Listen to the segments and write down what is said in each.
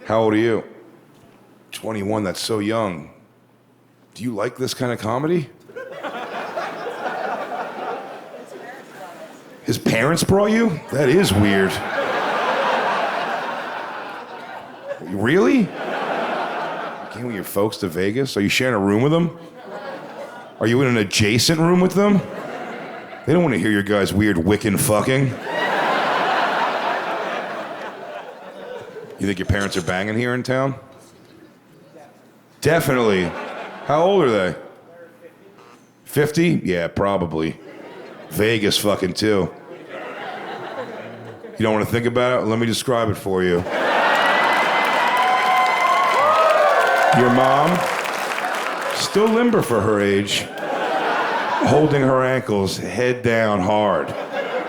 How old are you? 21, that's so young. Do you like this kind of comedy? His parents brought you? That is weird. Really? You came with your folks to Vegas? Are you sharing a room with them? Are you in an adjacent room with them? They don't want to hear your guys' weird Wiccan fucking. You think your parents are banging here in town? Definitely. How old are they? 50? Yeah, probably. Vegas fucking too. You don't want to think about it? Let me describe it for you. Your mom, still limber for her age, holding her ankles, head down hard.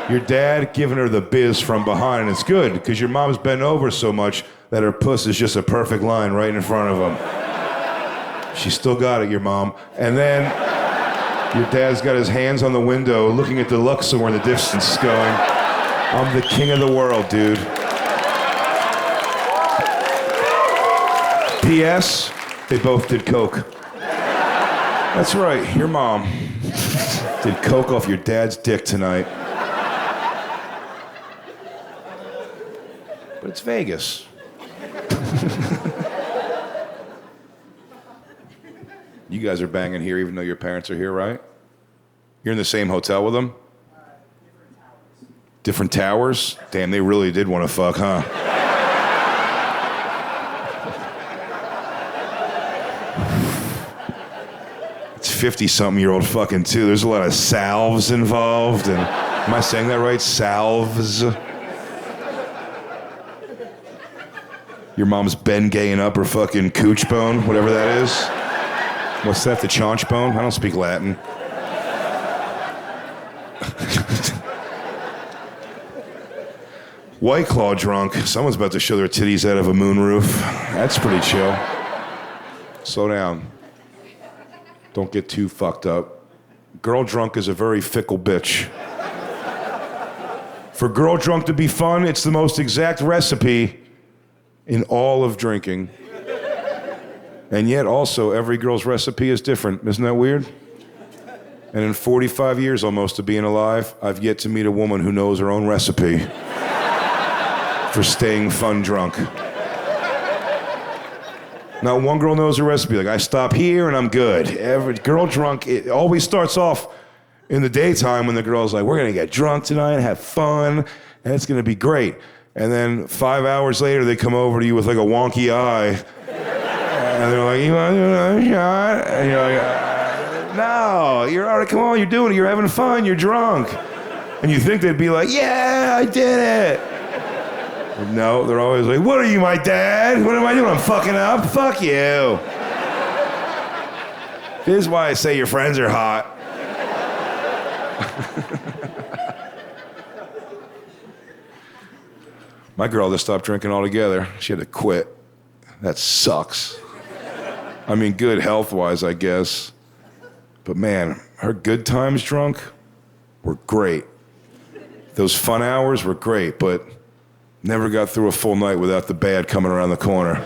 Your dad giving her the biz from behind, and it's good, because your mom's bent over so much that her puss is just a perfect line right in front of him. She still got it, your mom. And then your dad's got his hands on the window, looking at the Luxor in the distance, going, I'm the king of the world, dude. P.S. They both did coke. That's right, your mom did coke off your dad's dick tonight. But it's Vegas. You guys are banging here even though your parents are here, right? You're in the same hotel with them? Different towers? Damn, they really did want to fuck, huh? It's 50-something-year-old fucking too. There's a lot of salves involved. And am I saying that right? Salves? Your mom's Ben-gaying up her fucking cooch bone, whatever that is. What's that, the chaunch bone? I don't speak Latin. White Claw drunk. Someone's about to show their titties out of a moonroof. That's pretty chill. Slow down. Don't get too fucked up. Girl drunk is a very fickle bitch. For girl drunk to be fun, it's the most exact recipe in all of drinking. And yet also every girl's recipe is different. Isn't that weird? And in 45 years almost of being alive, I've yet to meet a woman who knows her own recipe for staying fun drunk. Not one girl knows her recipe. Like, I stop here and I'm good. Every girl drunk, it always starts off in the daytime when the girl's like, we're gonna get drunk tonight, have fun, and it's gonna be great. And then 5 hours later, they come over to you with like a wonky eye. And they're like, you want to do another shot? And you're like, no, you're all right, come on, you're doing it, you're having fun, you're drunk. And you think they'd be like, yeah, I did it. But no, they're always like, what are you, my dad? What am I doing? I'm fucking up? Fuck you. This is why I say your friends are hot. My girl just stopped drinking altogether. She had to quit. That sucks. I mean, good health-wise, I guess. But man, her good times drunk were great. Those fun hours were great, but never got through a full night without the bad coming around the corner.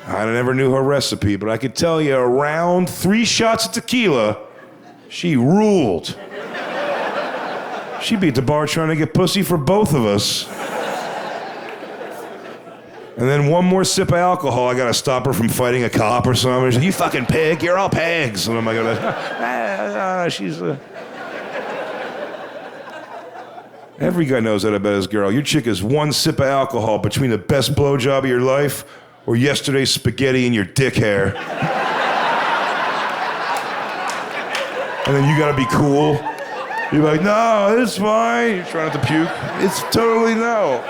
I never knew her recipe, but I could tell you around 3 shots of tequila, she ruled. She'd be at the bar trying to get pussy for both of us. And then one more sip of alcohol, I gotta stop her from fighting a cop or something. She's like, you fucking pig, you're all pigs. And I'm like, she's Every guy knows that about his girl. Your chick is one sip of alcohol between the best blowjob of your life or yesterday's spaghetti in your dick hair. And then you gotta be cool. You're like, no, it's fine. You're trying not to puke. It's totally no.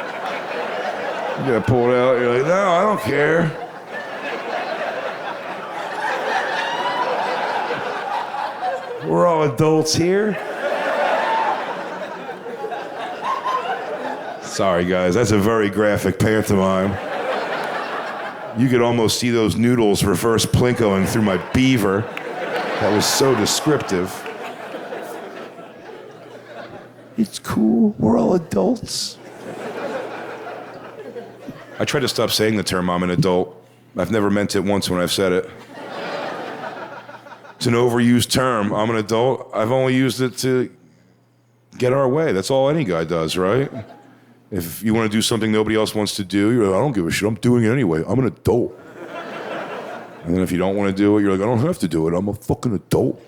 You gotta pull it out. You're like, no, I don't care. We're all adults here. Sorry, guys. That's a very graphic pantomime. You could almost see those noodles reverse plinkoing through my beaver. That was so descriptive. It's cool. We're all adults. I tried to stop saying the term I'm an adult. I've never meant it once when I've said it. It's an overused term. I'm an adult. I've only used it to get our way. That's all any guy does, right? If you want to do something nobody else wants to do, you're like, I don't give a shit. I'm doing it anyway. I'm an adult. And then if you don't want to do it, you're like, I don't have to do it. I'm a fucking adult.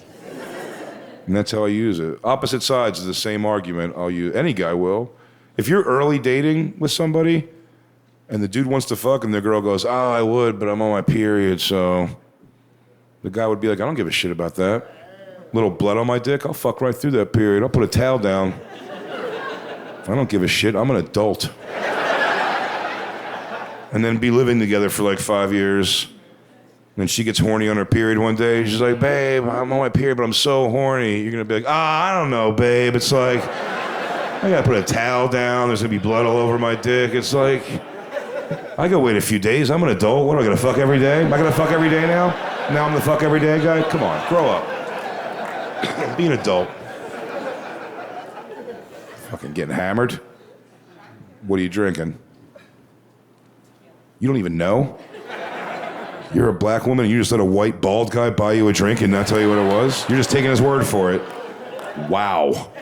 And that's how I use it. Opposite sides of the same argument I'll use. Any guy will. If you're early dating with somebody and the dude wants to fuck and the girl goes, I would, but I'm on my period, so... The guy would be like, I don't give a shit about that. Little blood on my dick, I'll fuck right through that period. I'll put a towel down. I don't give a shit. I'm an adult. And then be living together for like 5 years. And she gets horny on her period one day. She's like, babe, I'm on my period, but I'm so horny. You're going to be like, I don't know, babe. It's like, I got to put a towel down. There's going to be blood all over my dick. It's like, I gotta wait a few days. I'm an adult. What, am I going to fuck every day? Am I going to fuck every day now? Now I'm the fuck every day guy? Come on, grow up. Be an adult. Fucking getting hammered. What are you drinking? You don't even know? You're a black woman and you just let a white bald guy buy you a drink and not tell you what it was? You're just taking his word for it. Wow.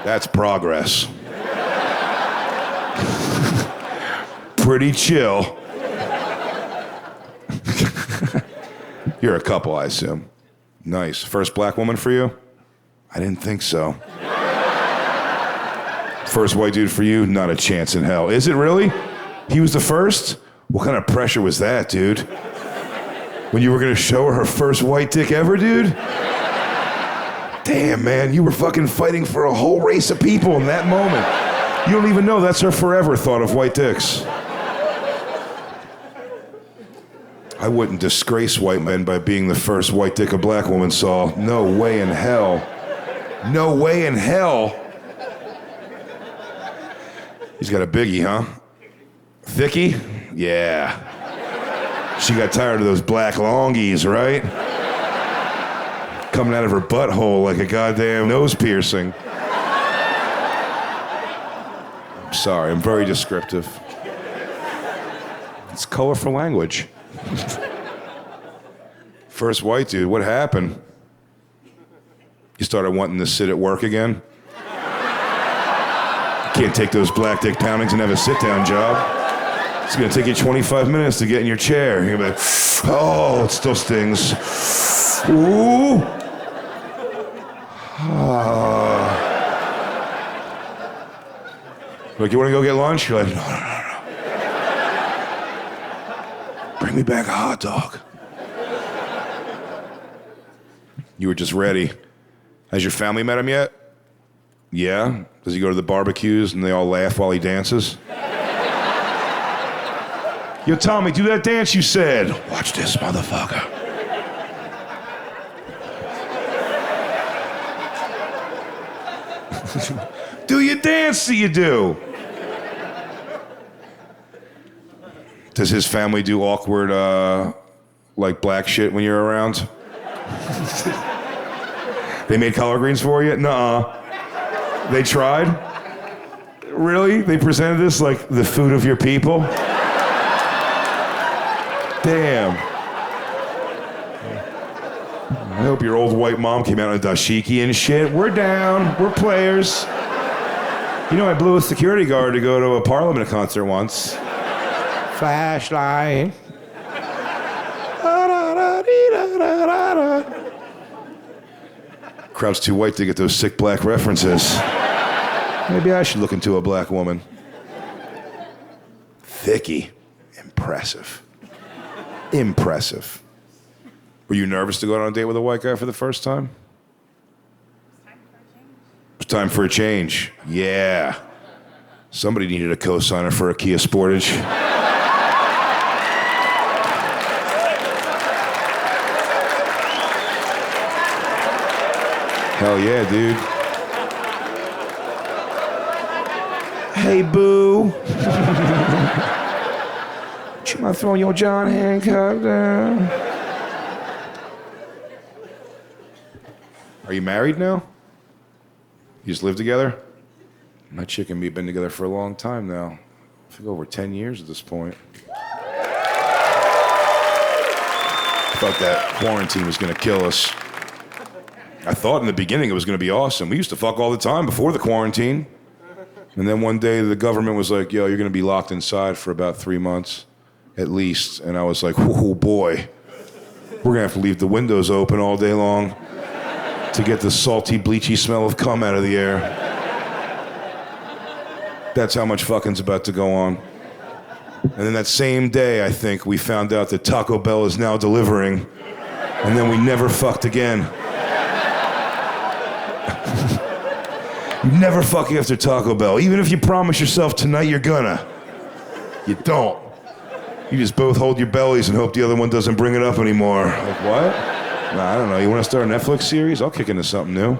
That's progress. Pretty chill. You're a couple, I assume. Nice. First black woman for you? I didn't think so. First white dude for you? Not a chance in hell. Is it really? He was the first? What kind of pressure was that, dude? When you were gonna show her first white dick ever, dude? Damn, man, you were fucking fighting for a whole race of people in that moment. You don't even know that's her forever thought of white dicks. I wouldn't disgrace white men by being the first white dick a black woman saw. No way in hell. No way in hell. He's got a biggie, huh? Thickie? Yeah. She got tired of those black longies, right? Coming out of her butthole like a goddamn nose piercing. I'm sorry, I'm very descriptive. It's colorful language. First white dude, what happened? You started wanting to sit at work again? You can't take those black dick poundings and have a sit-down job. It's gonna take you 25 minutes to get in your chair. You're gonna be like, oh, it still stings. Ooh. Like, you wanna go get lunch? You're like, no. Bring me back a hot dog. You were just ready. Has your family met him yet? Yeah? Does he go to the barbecues and they all laugh while he dances? Yo, Tommy, do that dance you said. Watch this, motherfucker. Do your dance that you do. Does his family do awkward, like black shit when you're around? They made collard greens for you? Nuh-uh. They tried? Really? They presented this like the food of your people? Damn. I hope your old white mom came out in a dashiki and shit. We're down. We're players. You know, I blew a security guard to go to a Parliament concert once. Flashlight. Crowd's too white to get those sick black references. Maybe I should look into a black woman. Thickie. Impressive. Impressive. Were you nervous to go on a date with a white guy for the first time? It's time for a change. Yeah. Somebody needed a co-signer for a Kia Sportage. Hell yeah, dude. Hey, boo. You might throw your John Hancock down. Are you married now? You just live together? My chick and me have been together for a long time now. I think over 10 years at this point. I thought that quarantine was going to kill us. I thought in the beginning it was going to be awesome. We used to fuck all the time before the quarantine. And then one day the government was like, yo, you're going to be locked inside for about 3 months at least. And I was like, oh boy, we're going to have to leave the windows open all day long to get the salty, bleachy smell of cum out of the air. That's how much fucking's about to go on. And then that same day, I think, we found out that Taco Bell is now delivering. And then we never fucked again. You never fuck after Taco Bell. Even if you promise yourself tonight you're gonna. You don't. You just both hold your bellies and hope the other one doesn't bring it up anymore. Like, what? Nah, I don't know. You want to start a Netflix series? I'll kick into something new.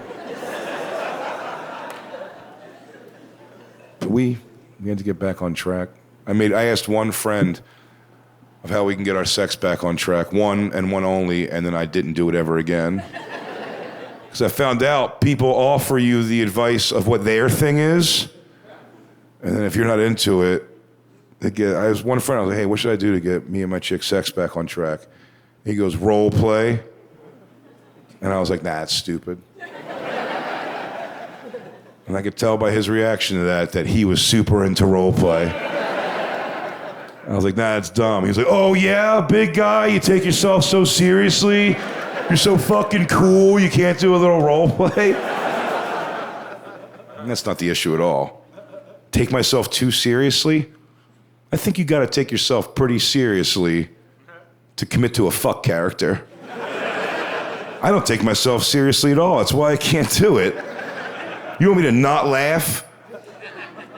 But we had to get back on track. I asked one friend of how we can get our sex back on track. One and one only, and then I didn't do it ever again. Because I found out people offer you the advice of what their thing is, and then if you're not into it, I was one friend, I was like, hey, what should I do to get me and my chick's sex back on track? He goes, role play. And I was like, nah, that's stupid. And I could tell by his reaction to that he was super into role play. I was like, nah, that's dumb. He was like, oh yeah, big guy, you take yourself so seriously? You're so fucking cool, you can't do a little role play? And that's not the issue at all. Take myself too seriously? I think you gotta take yourself pretty seriously to commit to a fuck character. I don't take myself seriously at all, that's why I can't do it. You want me to not laugh?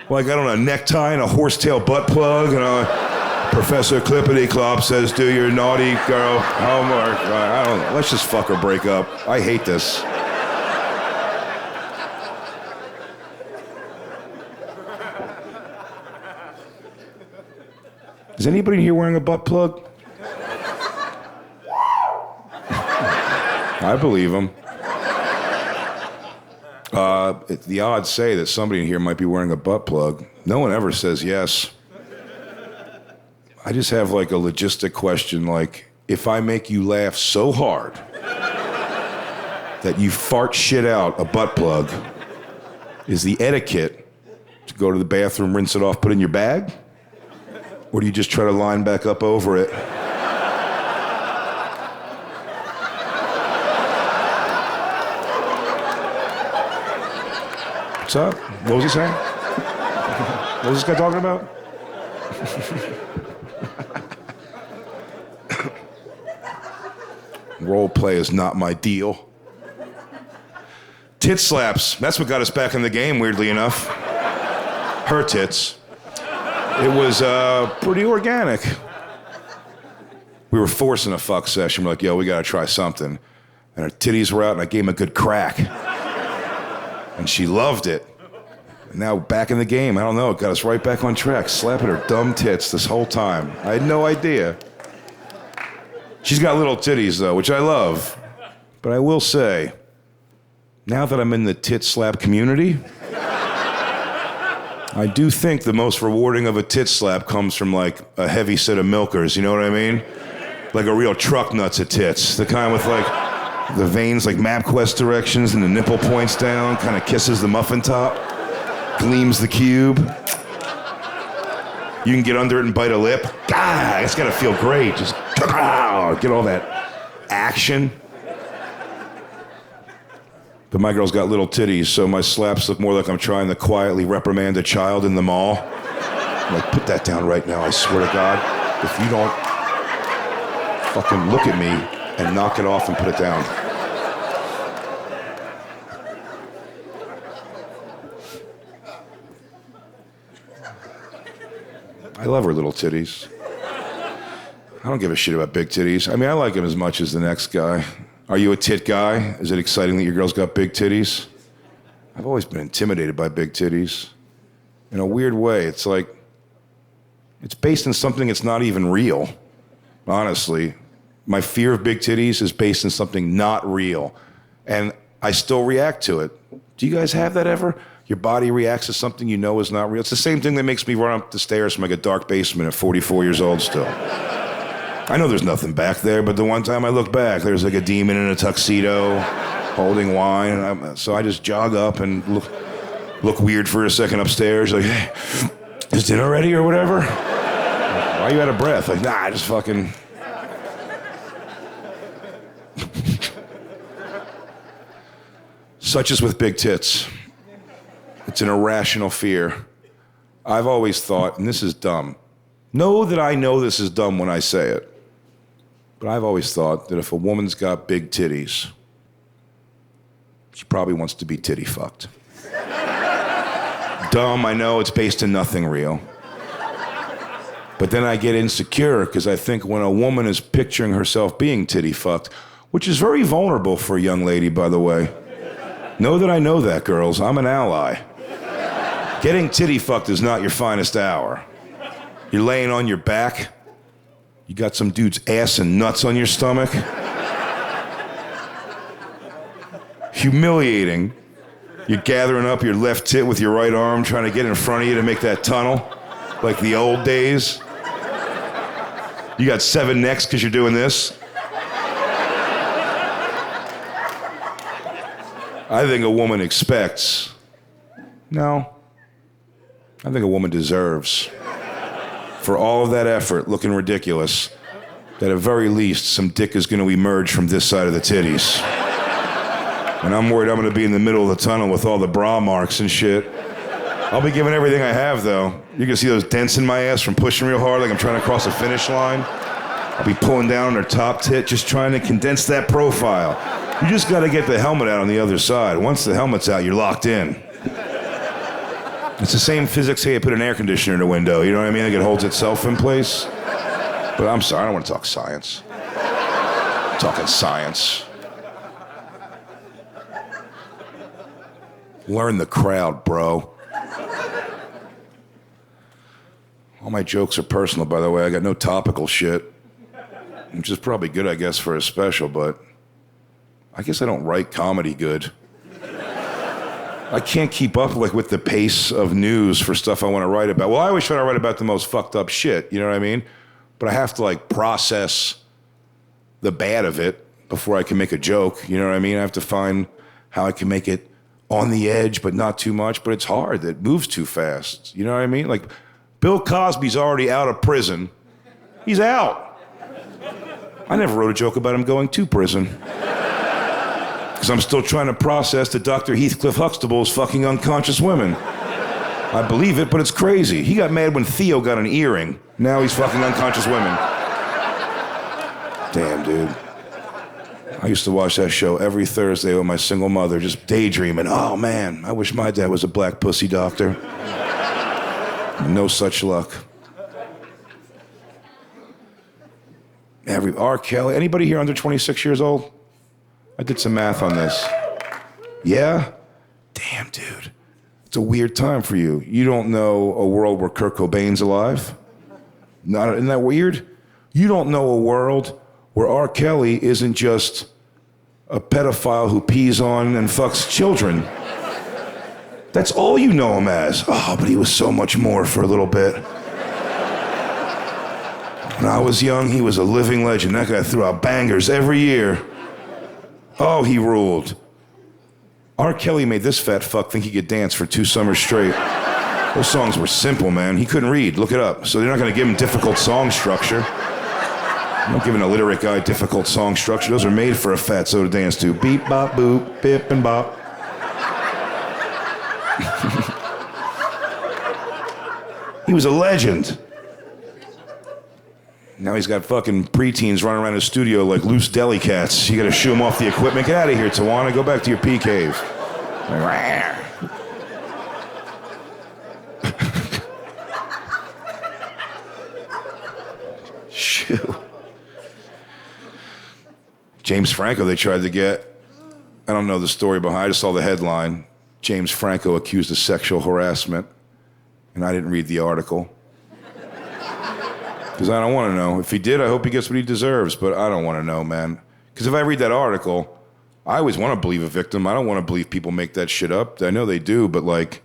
Like I don't know, a necktie and a horsetail butt plug and a Professor Clippity Clop says, do your naughty girl homework. I don't know. Let's just fuck or break up. I hate this. Is anybody here wearing a butt plug? I believe them. The odds say that somebody in here might be wearing a butt plug. No one ever says yes. I just have like a logistic question, like, if I make you laugh so hard that you fart shit out a butt plug, is the etiquette to go to the bathroom, rinse it off, put it in your bag? Or do you just try to line back up over it? What's up? What was he saying? What was this guy talking about? Role play is not my deal. Tit slaps. That's what got us back in the game, weirdly enough. Her tits. It was pretty organic. We were forcing a fuck session. We're like, yo, we gotta try something. And her titties were out, and I gave him a good crack. And she loved it. And now back in the game. I don't know. It got us right back on track. Slapping her dumb tits this whole time. I had no idea. She's got little titties, though, which I love. But I will say, now that I'm in the tit slap community, I do think the most rewarding of a tit slap comes from, like, a heavy set of milkers, you know what I mean? Like a real truck nuts of tits. The kind with, like, the veins like MapQuest directions and the nipple points down, kind of kisses the muffin top, gleams the cube. You can get under it and bite a lip. God, it's gotta feel great. Just get all that action. But my girl's got little titties, so my slaps look more like I'm trying to quietly reprimand a child in the mall. I'm like, put that down right now, I swear to God. If you don't fucking look at me and knock it off and put it down. I love her little titties. I don't give a shit about big titties. I mean, I like them as much as the next guy. Are you a tit guy? Is it exciting that your girl's got big titties? I've always been intimidated by big titties. In a weird way, it's like, it's based on something that's not even real, honestly. My fear of big titties is based on something not real, and I still react to it. Do you guys have that ever? your body reacts to something you know is not real. It's the same thing that makes me run up the stairs from like a dark basement at 44 years old still. I know there's nothing back there, but the one time I look back, there's like a demon in a tuxedo holding wine. And so I just jog up and look weird for a second upstairs. Like, hey, is dinner ready or whatever? Why are you out of breath? Like, nah, I just fucking... Such as with big tits. It's an irrational fear. I've always thought, and this is dumb, know that I know this is dumb when I say it, but I've always thought that if a woman's got big titties, she probably wants to be titty fucked. Dumb, I know, it's based in nothing real. But then I get insecure because I think when a woman is picturing herself being titty fucked, which is very vulnerable for a young lady, by the way. Know that I know that, girls. I'm an ally. Getting titty fucked is not your finest hour. You're laying on your back. You got some dude's ass and nuts on your stomach. Humiliating. You're gathering up your left tit with your right arm, trying to get in front of you to make that tunnel, like the old days. You got 7 necks because you're doing this. I think a woman expects. No. I think a woman deserves. For all of that effort, looking ridiculous, that at very least some dick is going to emerge from this side of the titties. And I'm worried I'm going to be in the middle of the tunnel with all the bra marks and shit. I'll be giving everything I have, though. You're going to see those dents in my ass from pushing real hard like I'm trying to cross a finish line. I'll be pulling down on her top tit, just trying to condense that profile. You just got to get the helmet out on the other side. Once the helmet's out, you're locked in. It's the same physics, hey, you put an air conditioner in the window, you know what I mean? Like it holds itself in place. But I'm sorry, I don't want to talk science. I'm talking science. Learn the crowd, bro. All my jokes are personal, by the way. I got no topical shit. Which is probably good, I guess, for a special, but I guess I don't write comedy good. I can't keep up like with the pace of news for stuff I want to write about. Well, I always try to write about the most fucked up shit, you know what I mean? But I have to like process the bad of it before I can make a joke, you know what I mean? I have to find how I can make it on the edge, but not too much, but it's hard. It moves too fast, you know what I mean? Like, Bill Cosby's already out of prison. He's out. I never wrote a joke about him going to prison. Because I'm still trying to process that Dr. Heathcliff Huxtable is fucking unconscious women. I believe it, but it's crazy. He got mad when Theo got an earring. Now he's fucking unconscious women. Damn, dude. I used to watch that show every Thursday with my single mother, just daydreaming. Oh, man, I wish my dad was a black pussy doctor. No such luck. R. Kelly. Anybody here under 26 years old? I did some math on this. Yeah? Damn, dude. It's a weird time for you. You don't know a world where Kurt Cobain's alive? Isn't that weird? You don't know a world where R. Kelly isn't just a pedophile who pees on and fucks children. That's all you know him as. Oh, but he was so much more for a little bit. When I was young, he was a living legend. That guy threw out bangers every year. Oh, he ruled. R. Kelly made this fat fuck think he could dance for 2 summers straight. Those songs were simple, man. He couldn't read. Look it up. So they're not going to give him difficult song structure. I'm not giving a literate guy difficult song structure. Those are made for a fatso to dance to. Beep, bop, boop, bip, and bop. He was a legend. Now he's got fucking preteens running around his studio like loose deli cats. You gotta shoo him off the equipment. Get out of here, Tawana. Go back to your pea cave. Shoo. James Franco, they tried to get. I don't know the story behind it. I just saw the headline. James Franco accused of sexual harassment. And I didn't read the article. Because I don't want to know. If he did, I hope he gets what he deserves, but I don't want to know, man. Because if I read that article, I always want to believe a victim. I don't want to believe people make that shit up. I know they do, but like,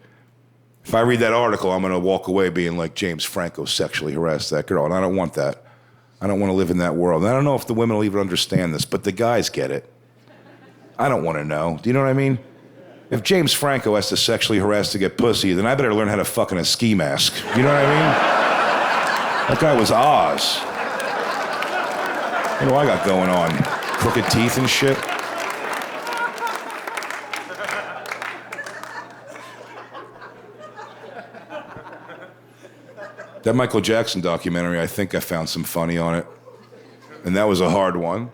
if I read that article, I'm going to walk away being like, James Franco sexually harassed that girl, and I don't want that. I don't want to live in that world. And I don't know if the women will even understand this, but the guys get it. I don't want to know. Do you know what I mean? If James Franco has to sexually harass to get pussy, then I better learn how to fuck in a ski mask. You know what I mean? That guy was Oz. What do I got going on? Crooked teeth and shit? That Michael Jackson documentary, I think I found some funny on it. And that was a hard one.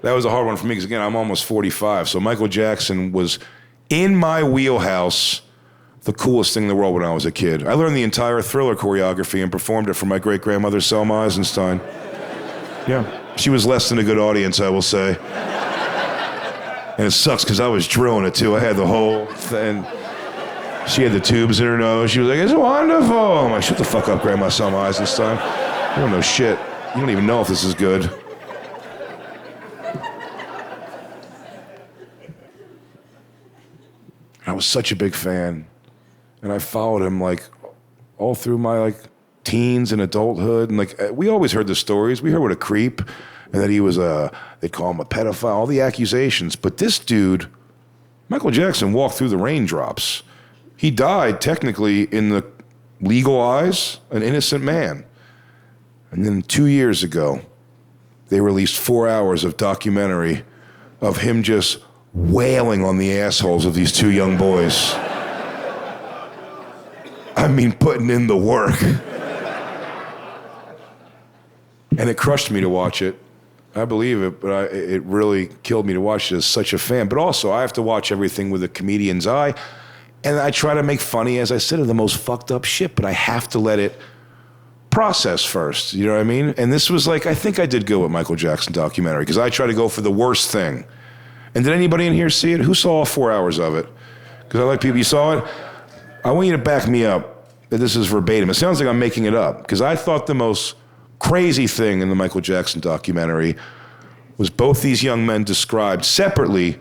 That was a hard one for me because, again, I'm almost 45. So Michael Jackson was in my wheelhouse, the coolest thing in the world when I was a kid. I learned the entire Thriller choreography and performed it for my great-grandmother, Selma Eisenstein. Yeah, she was less than a good audience, I will say. And it sucks because I was drilling it, too. I had the whole thing. She had the tubes in her nose. She was like, it's wonderful. I'm like, shut the fuck up, Grandma Selma Eisenstein. You don't know shit. You don't even know if this is good. I was such a big fan. And I followed him like all through my like teens and adulthood. And like, we always heard the stories. We heard what a creep and that he was they'd call him a pedophile, all the accusations. But this dude, Michael Jackson, walked through the raindrops. He died technically in the legal eyes, an innocent man. And then 2 years ago, they released 4 hours of documentary of him just wailing on the assholes of these two young boys. I mean, putting in the work. And it crushed me to watch it. I believe it, but it really killed me to watch it as such a fan. But also, I have to watch everything with a comedian's eye. And I try to make funny, as I said, of the most fucked up shit, but I have to let it process first. You know what I mean? And this was like, I think I did good with Michael Jackson documentary, because I try to go for the worst thing. And did anybody in here see it? Who saw all 4 hours of it? Because I like people, you saw it? I want you to back me up that this is verbatim. It sounds like I'm making it up, because I thought the most crazy thing in the Michael Jackson documentary was both these young men described separately,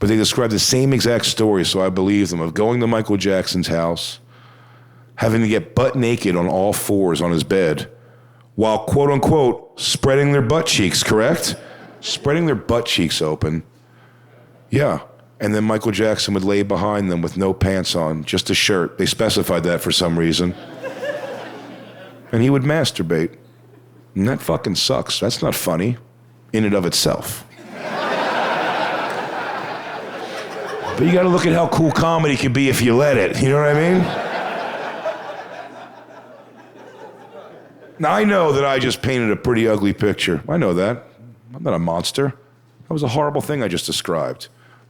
but they described the same exact story, so I believe them, of going to Michael Jackson's house, having to get butt naked on all fours on his bed, while, quote unquote, spreading their butt cheeks, correct? Spreading their butt cheeks open. Yeah. And then Michael Jackson would lay behind them with no pants on, just a shirt. They specified that for some reason. And he would masturbate. And that fucking sucks. That's not funny in and of itself. But you gotta look at how cool comedy can be if you let it. You know what I mean? Now, I know that I just painted a pretty ugly picture. I know that. I'm not a monster. That was a horrible thing I just described.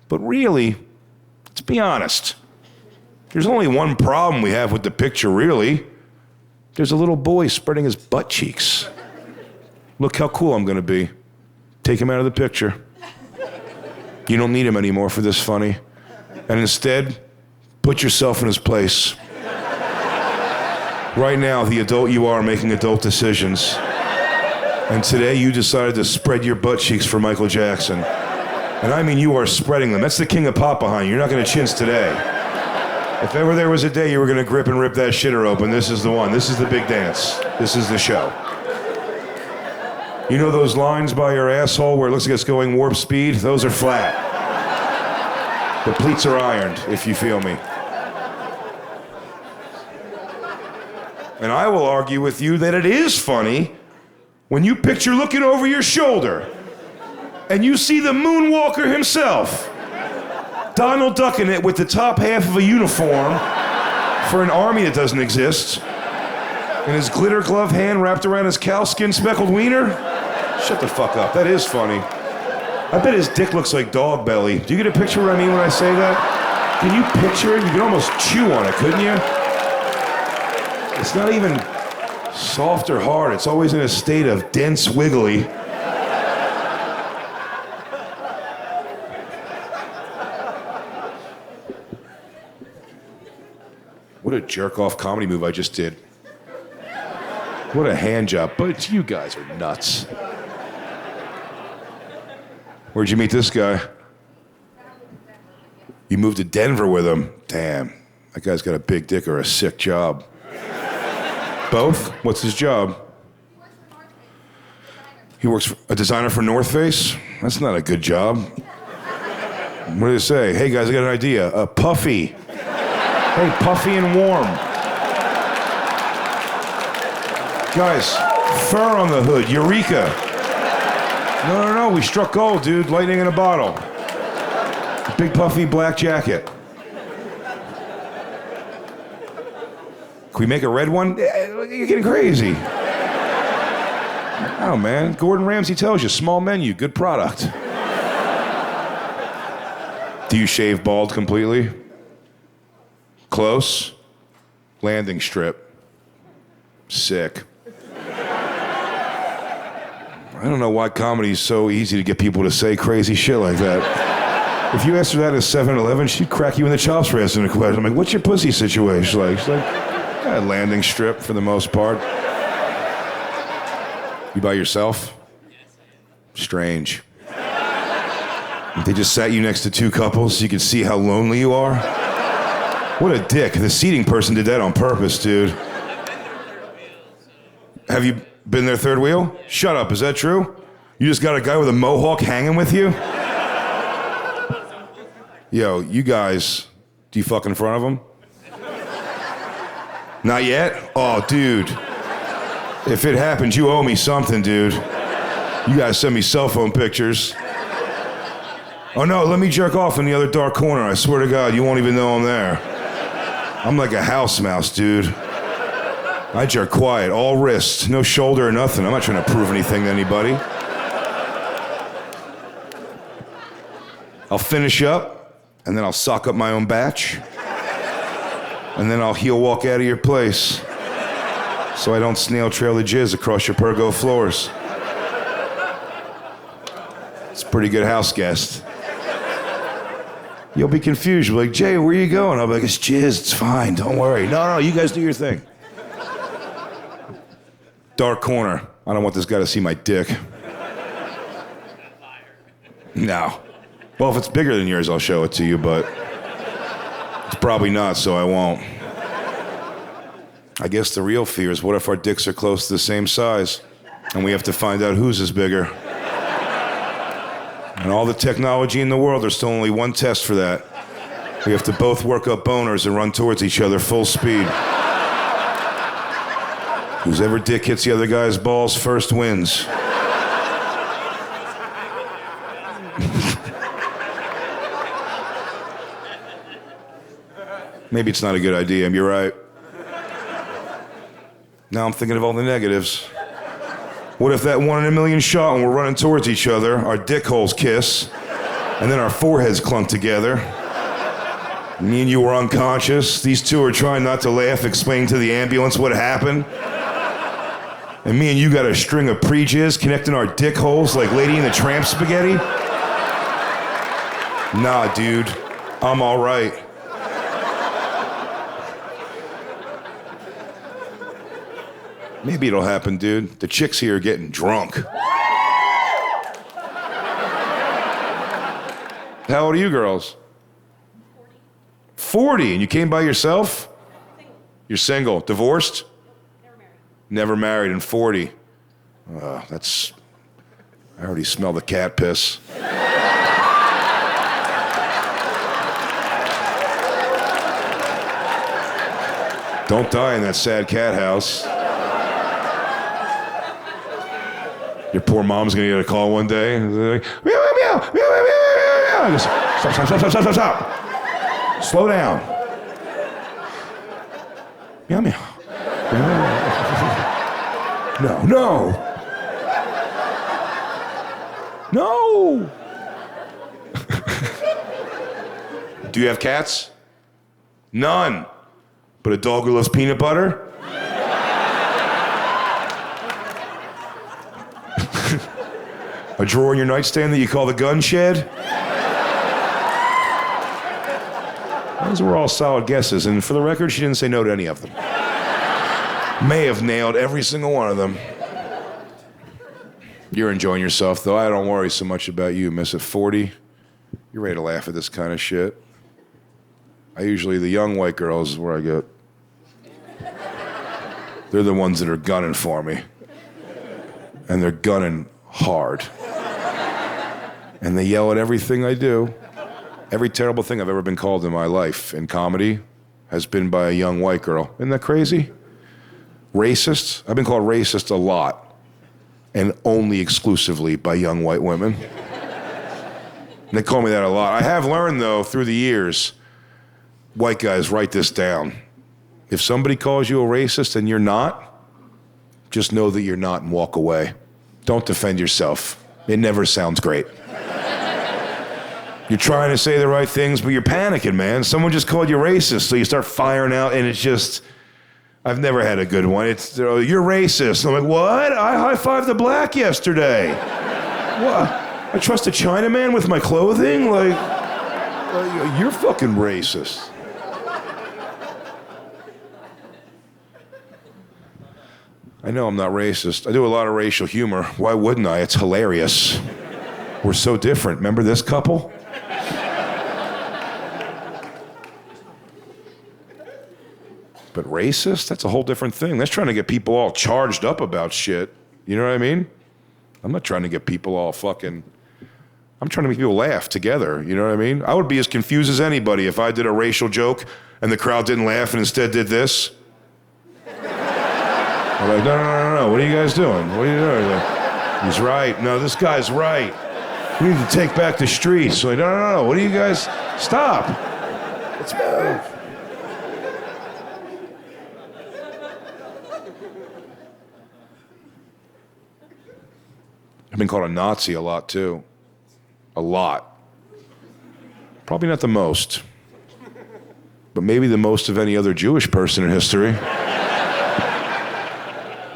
But really, let's be honest. There's only one problem we have with the picture, really. There's a little boy spreading his butt cheeks. Look how cool I'm gonna be. Take him out of the picture. You don't need him anymore for this funny. And instead, put yourself in his place. Right now, the adult you are making adult decisions. And today you decided to spread your butt cheeks for Michael Jackson. And I mean, you are spreading them. That's the king of pop behind you. You're not gonna chintz today. If ever there was a day you were gonna grip and rip that shitter open, this is the one. This is the big dance. This is the show. You know those lines by your asshole where it looks like it's going warp speed? Those are flat. The pleats are ironed, if you feel me. And I will argue with you that it is funny when you picture looking over your shoulder and you see the moonwalker himself, Donald ducking it with the top half of a uniform for an army that doesn't exist, and his glitter glove hand wrapped around his cowskin speckled wiener. Shut the fuck up. That is funny. I bet his dick looks like dog belly. Do you get a picture of what I mean when I say that? Can you picture it? You could almost chew on it, couldn't you? It's not even soft or hard. It's always in a state of dense wiggly. What a jerk-off comedy move I just did. What a hand job. But you guys are nuts. Where'd you meet this guy? You moved to Denver with him. Damn, that guy's got a big dick or a sick job. Both? What's his job? He works a designer for North Face? That's not a good job. What do they say? Hey guys, I got an idea. Puffy. Hey, puffy and warm. Guys, fur on the hood. Eureka. No, we struck gold, dude. Lightning in a bottle. Big puffy black jacket. Can we make a red one? You're getting crazy. Oh, man. Gordon Ramsay tells you, small menu, good product. Do you shave bald completely? Close? Landing strip. Sick. I don't know why comedy's so easy to get people to say crazy shit like that. If you asked her that at 7-Eleven, she'd crack you in the chops for asking a question. I'm like, what's your pussy situation? She's like, yeah, landing strip for the most part. You by yourself? Strange. They just sat you next to two couples so you could see how lonely you are? What a dick. The seating person did that on purpose, dude. Have you been their third wheel? Shut up, is that true? You just got a guy with a mohawk hanging with you? Yo, you guys, do you fuck in front of him? Not yet? Oh, dude. If it happens, you owe me something, dude. You guys send me cell phone pictures. Oh no, let me jerk off in the other dark corner. I swear to God, you won't even know I'm there. I'm like a house mouse, dude. I jerk quiet, all wrist, no shoulder or nothing. I'm not trying to prove anything to anybody. I'll finish up, and then I'll sock up my own batch. And then I'll heel walk out of your place so I don't snail trail the jizz across your pergo floors. It's a pretty good house guest. You'll be confused. You'll be like, Jay, where are you going? I'll be like, it's jizz, it's fine, don't worry. No, you guys do your thing. Dark corner. I don't want this guy to see my dick. No. Well, if it's bigger than yours, I'll show it to you, but it's probably not, so I won't. I guess the real fear is what if our dicks are close to the same size and we have to find out whose is bigger? And all the technology in the world, there's still only one test for that. We have to both work up boners and run towards each other full speed. Whoever dick hits the other guy's balls first wins. Maybe it's not a good idea, you're right. Now I'm thinking of all the negatives. What if that 1 in a million shot and we're running towards each other, our dick holes kiss, and then our foreheads clunk together? Me and you were unconscious. These two are trying not to laugh, explaining to the ambulance what happened. And me and you got a string of pre-jizz connecting our dick holes like Lady and the Tramp spaghetti? Nah, dude. I'm all right. Maybe it'll happen, dude. The chicks here are getting drunk. How old are you girls? 40, and you came by yourself? Single. You're single. Divorced? Never married. Never married, and 40. I already smell the cat piss. Don't die in that sad cat house. Your poor mom's gonna get a call one day. And they're like, meow, meow, meow, meow, meow, meow, meow. Just, stop. Slow down. Meow, meow. No. Do you have cats? None. But a dog who loves peanut butter? A drawer in your nightstand that you call the gun shed? Those were all solid guesses, and for the record, she didn't say no to any of them. May have nailed every single one of them. You're enjoying yourself, though. I don't worry so much about you, miss. At 40, you're ready to laugh at this kind of shit. The young white girls is where I go. They're the ones that are gunning for me. And they're gunning hard. And they yell at everything I do. Every terrible thing I've ever been called in my life in comedy has been by a young white girl. Isn't that crazy? Racist? I've been called racist a lot. And only exclusively by young white women. And they call me that a lot. I have learned, though, through the years, white guys, write this down. If somebody calls you a racist and you're not, just know that you're not and walk away. Don't defend yourself. It never sounds great. You're trying to say the right things, but you're panicking, man. Someone just called you racist, so you start firing out, and it's just... I've never had a good one. It's, you're racist. I'm like, what? I high-fived a black yesterday. What? I trust a Chinaman with my clothing? Like, you're fucking racist. I know I'm not racist. I do a lot of racial humor. Why wouldn't I? It's hilarious. We're so different. Remember this couple? But racist? That's a whole different thing. That's trying to get people all charged up about shit. You know what I mean? I'm not trying to get people all fucking... I'm trying to make people laugh together. You know what I mean? I would be as confused as anybody if I did a racial joke and the crowd didn't laugh and instead did this. I'm like, no. What are you guys doing? What are you doing? Like, he's right. No, this guy's right. We need to take back the streets. Like, no. What are you guys... Stop. Let's move. I've been called a Nazi a lot, too. A lot. Probably not the most. But maybe the most of any other Jewish person in history.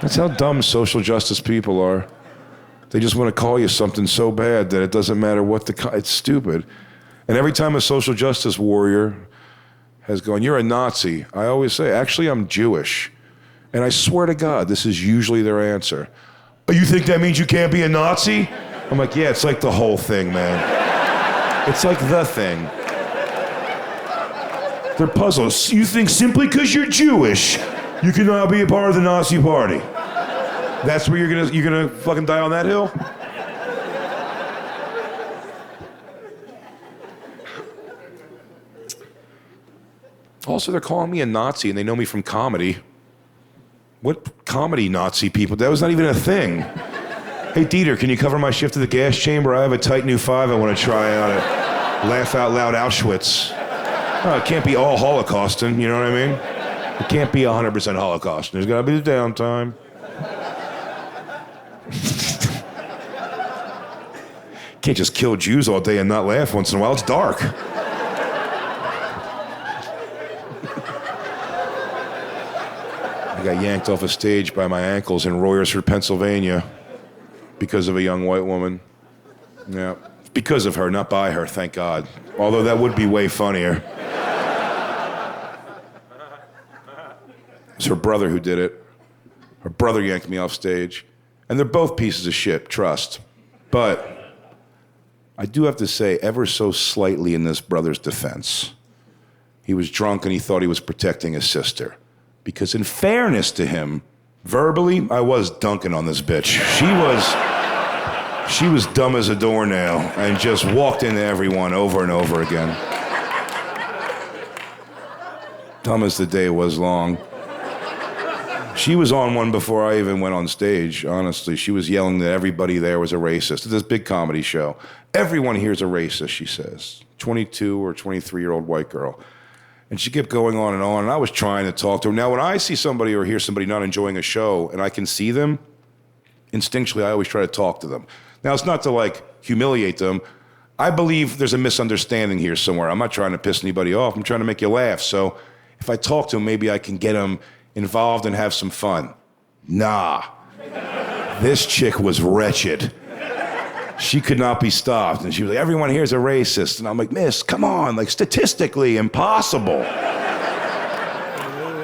That's how dumb social justice people are. They just want to call you something so bad that it doesn't matter what it's stupid. And every time a social justice warrior has gone, you're a Nazi, I always say, actually, I'm Jewish. And I swear to God, this is usually their answer. Oh, you think that means you can't be a Nazi? I'm like, yeah, it's like the whole thing, man. It's like the thing. They're puzzled. You think simply because you're Jewish, you can now be a part of the Nazi party? That's where you're gonna fucking die on that hill? Also, they're calling me a Nazi and they know me from comedy. What comedy Nazi people? That was not even a thing. Hey, Dieter, can you cover my shift at the gas chamber? I have a tight new 5 I want to try out at Laugh Out Loud Auschwitz. Oh, it can't be all Holocausting, you know what I mean? It can't be 100% Holocausting. There's got to be the downtime. Can't just kill Jews all day and not laugh once in a while. It's dark. I got yanked off a stage by my ankles in Royersford, Pennsylvania because of a young white woman. Yeah, because of her, not by her, thank God. Although that would be way funnier. It's her brother who did it. Her brother yanked me off stage. And they're both pieces of shit, trust. But I do have to say, ever so slightly in this brother's defense, he was drunk and he thought he was protecting his sister. Because in fairness to him, verbally, I was dunking on this bitch. She was dumb as a doornail and just walked into everyone over and over again. Dumb as the day was long. She was on one before I even went on stage, honestly. She was yelling that everybody there was a racist at this big comedy show. Everyone here's a racist, she says. 22 or 23-year-old white girl. And she kept going on, and I was trying to talk to her. Now, when I see somebody or hear somebody not enjoying a show, and I can see them, instinctually, I always try to talk to them. Now, it's not to, like, humiliate them. I believe there's a misunderstanding here somewhere. I'm not trying to piss anybody off. I'm trying to make you laugh. So if I talk to them, maybe I can get them involved and have some fun. Nah. This chick was wretched. She could not be stopped. And she was like, everyone here's a racist. And I'm like, miss, come on, like statistically impossible.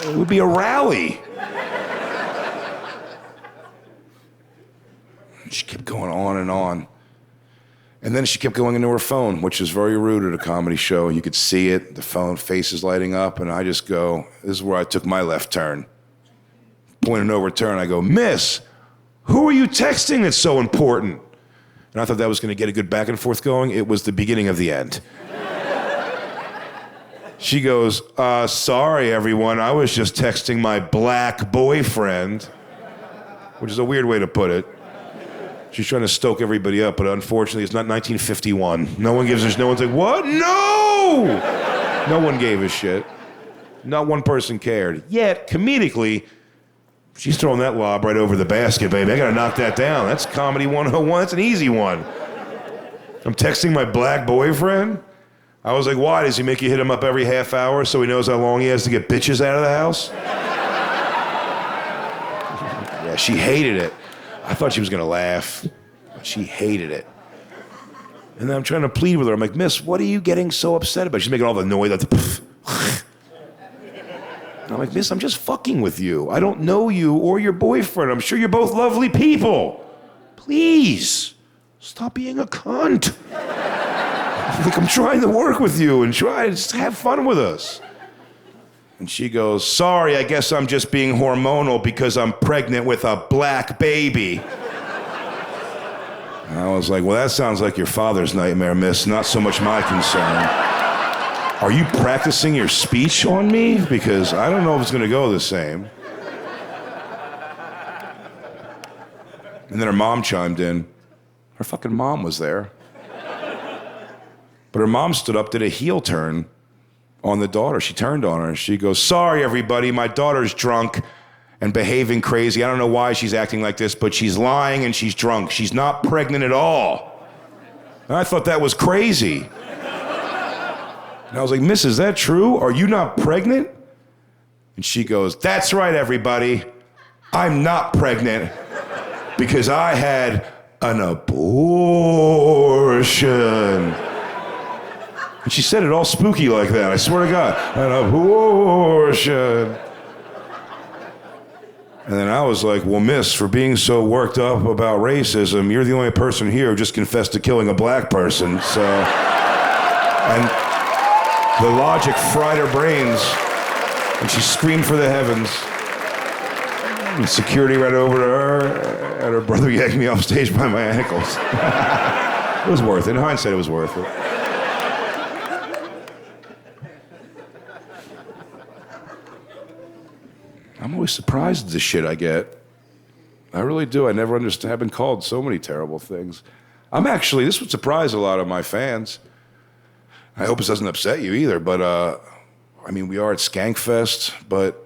It would be a rally. She kept going on and on. And then she kept going into her phone, which is very rude at a comedy show. You could see it, the phone face is lighting up, and I just go, this is where I took my left turn. Point of no return, I go, Miss, who are you texting that's so important? And I thought that was gonna get a good back and forth going. It was the beginning of the end. She goes, sorry everyone, I was just texting my black boyfriend, which is a weird way to put it. She's trying to stoke everybody up, but unfortunately, it's not 1951. No one's like, what? No! No one gave a shit. Not one person cared. Yet, comedically, she's throwing that lob right over the basket, baby. I gotta knock that down. That's comedy 101. That's an easy one. I'm texting my black boyfriend. I was like, why? Does he make you hit him up every half hour so he knows how long he has to get bitches out of the house? Yeah, she hated it. I thought she was gonna laugh, but she hated it. And then I'm trying to plead with her. I'm like, Miss, what are you getting so upset about? She's making all the noise. Like I'm like, Miss, I'm just fucking with you. I don't know you or your boyfriend. I'm sure you're both lovely people. Please, stop being a cunt. Like, I'm trying to work with you and try to just have fun with us. And she goes, sorry, I guess I'm just being hormonal because I'm pregnant with a black baby. And I was like, well, that sounds like your father's nightmare, miss, not so much my concern. Are you practicing your speech on me? Because I don't know if it's gonna go the same. And then her mom chimed in. Her fucking mom was there. But her mom stood up, did a heel turn on the daughter. She turned on her and she goes, sorry everybody, my daughter's drunk and behaving crazy. I don't know why she's acting like this, but she's lying and she's drunk. She's not pregnant at all. And I thought that was crazy. And I was like, Miss, is that true? Are you not pregnant? And she goes, that's right everybody, I'm not pregnant because I had an abortion. And she said it all spooky like that, I swear to God. An abortion. And then I was like, well, miss, for being so worked up about racism, you're the only person here who just confessed to killing a black person, so. And the logic fried her brains, and she screamed for the heavens. And security ran over to her, and her brother yanked me off stage by my ankles. It was worth it. In hindsight, it was worth it. I'm always surprised at the shit I get. I really do. I never understand. I've been called so many terrible things. This would surprise a lot of my fans. I hope this doesn't upset you either, but we are at Skank Fest, but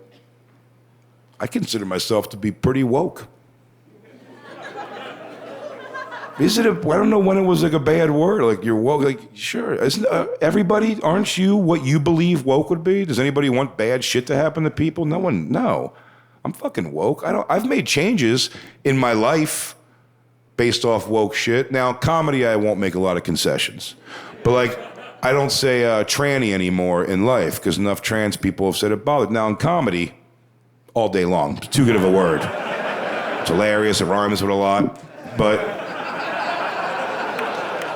I consider myself to be pretty woke. I don't know when it was like a bad word, like you're woke, like sure, isn't everybody, aren't you what you believe woke would be? Does anybody want bad shit to happen to people? No. I'm fucking woke. I've made changes in my life based off woke shit. Now, comedy, I won't make a lot of concessions. But like, I don't say tranny anymore in life because enough trans people have said it bothered. Now in comedy, all day long, it's too good of a word. It's hilarious, it rhymes with a lot, but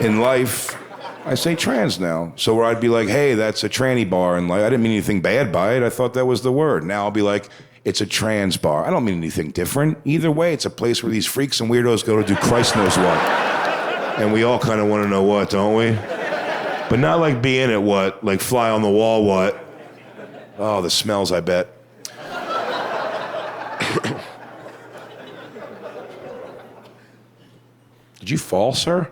in life, I say trans now. So where I'd be like, hey, that's a tranny bar, and like I didn't mean anything bad by it, I thought that was the word. Now I'll be like, it's a trans bar. I don't mean anything different. Either way, it's a place where these freaks and weirdos go to do Christ knows what. And we all kind of want to know what, don't we? But not like being at what, like fly on the wall what. Oh, the smells, I bet. Did you fall, sir?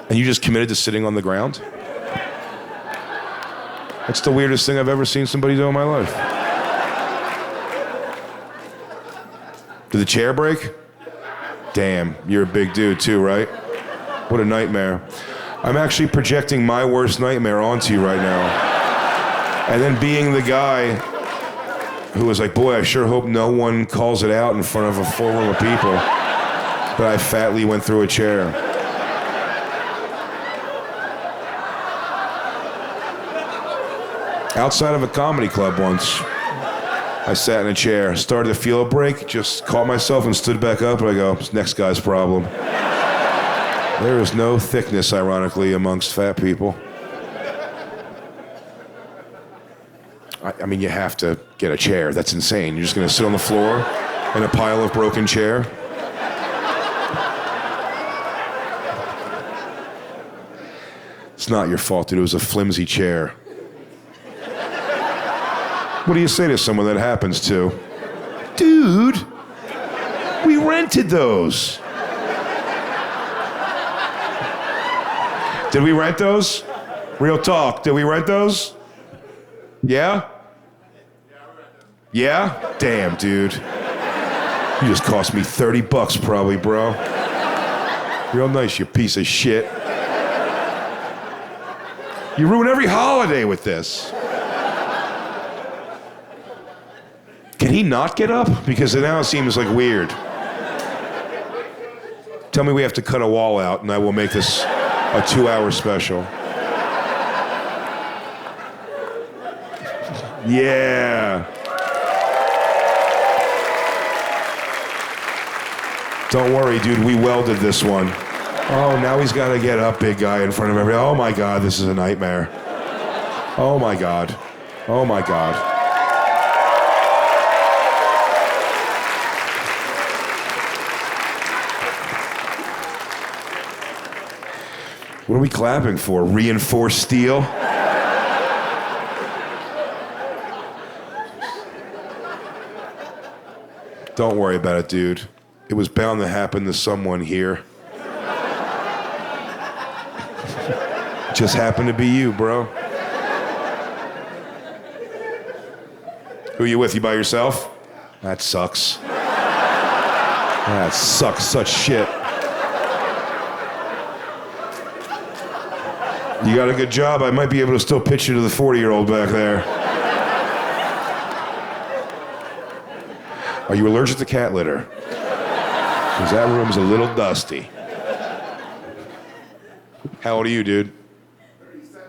And you just committed to sitting on the ground? That's the weirdest thing I've ever seen somebody do in my life. Did the chair break? Damn, you're a big dude too, right? What a nightmare. I'm actually projecting my worst nightmare onto you right now. And then being the guy who was like, boy, I sure hope no one calls it out in front of a full room of people. But I fatly went through a chair. Outside of a comedy club once. I sat in a chair, started to feel a break, just caught myself and stood back up, and I go, it's next guy's problem. There is no thickness, ironically, amongst fat people. I mean, you have to get a chair. That's insane. You're just going to sit on the floor in a pile of broken chair? It's not your fault, dude. It was a flimsy chair. What do you say to someone that happens to? Dude, we rented those. Did we rent those? Real talk. Did we rent those? Yeah? Yeah? Damn, dude. You just cost me $30 probably, bro. Real nice, you piece of shit. You ruin every holiday with this. Can he not get up? Because now it seems like weird. Tell me we have to cut a wall out and I will make this a 2-hour special. Yeah. Don't worry, dude, we welded this one. Oh, now he's got to get up, big guy, in front of everybody. Oh my God, this is a nightmare. Oh my God. Oh my God. What are we clapping for? Reinforced steel? Don't worry about it, dude. It was bound to happen to someone here. Just happened to be you, bro. Who are you with? You by yourself? That sucks. That sucks such shit. You got a good job. I might be able to still pitch you to the 40-year-old back there. Are you allergic to cat litter? Because that room's a little dusty. How old are you, dude? 37.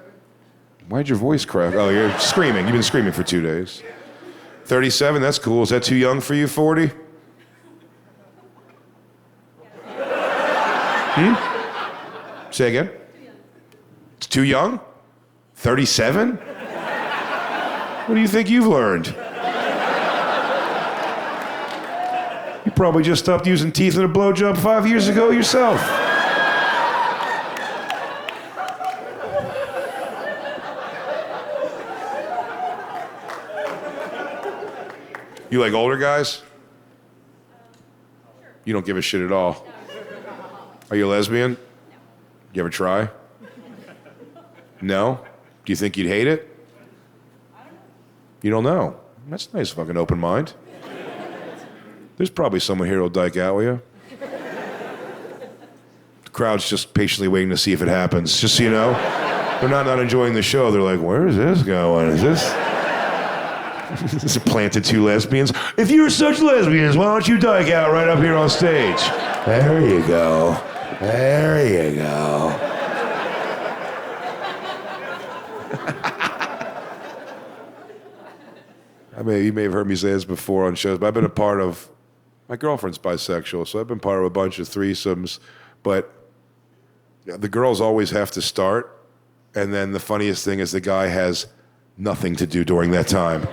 Why'd your voice crack? Oh, you're screaming. You've been screaming for 2 days. 37, that's cool. Is that too young for you, 40? Say again? It's too young? 37? What do you think you've learned? You probably just stopped using teeth in a blowjob 5 years ago yourself. You like older guys? You don't give a shit at all. Are you a lesbian? You ever try? No? Do you think you'd hate it? You don't know. That's a nice fucking open mind. There's probably someone here who'll dyke out with you. The crowd's just patiently waiting to see if it happens. Just so you know, they're not enjoying the show. They're like, where is this going? Is this... This is planted two lesbians. If you're such lesbians, why don't you dyke out right up here on stage? There you go. There you go. You may have heard me say this before on shows, but I've been a part of, my girlfriend's bisexual, so I've been part of a bunch of threesomes, but the girls always have to start, and then the funniest thing is the guy has nothing to do during that time.